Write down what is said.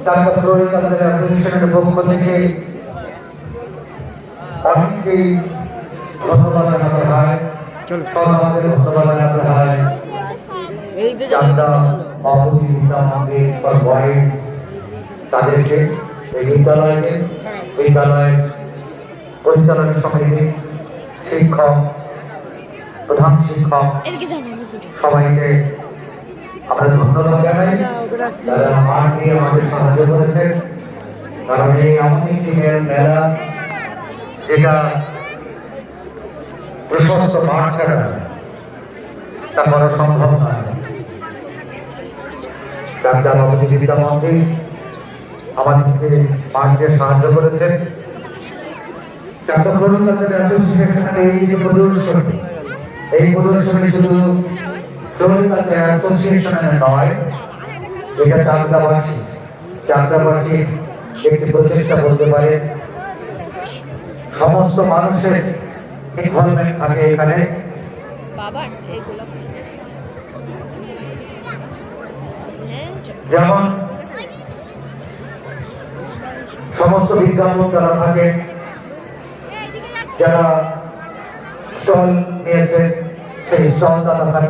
অ্যাসোসিয়েশনের পক্ষ থেকে অনেককেই ধন্যবাদ জানাতে হয়, সমাজকে ধন্যবাদ জানাতে হয়। চান্দা বাবুজি ফর বয়েজ তাদেরকে, এই বিদ্যালয়কে, বিদ্যালয়ের পরিচালনা সমিতি, শিক্ষক, প্রধান শিক্ষক সবাইকে আমরা ধন্যবাদ জানাই। তারা মাঠ নিয়ে আমাদের সাহায্য করেছেন, কারণ এই আধুনিক টিমের মেলা যেটা প্রশস্ত মাঠ ছাড়া তা করা সম্ভব নয়। ডাক্তার বাবুজি বিদ্যামন্ত্রী আমাদেরকে মাঠ দিয়ে সাহায্য করেছেন। এই যে প্রদর্শনী, এই প্রদর্শনী শুধু অ্যাসোসিয়েশনের নয়, এটা চাকদাবাসী একটি প্রচেষ্টা বলতে পারে। সমস্ত মানুষের ইনভলভমেন্ট থাকে এখানে। যেমন সমস্ত বিজ্ঞাপন যারা থাকে, যারা স্টল নিয়েছে সেই স্টল তারা থাকে।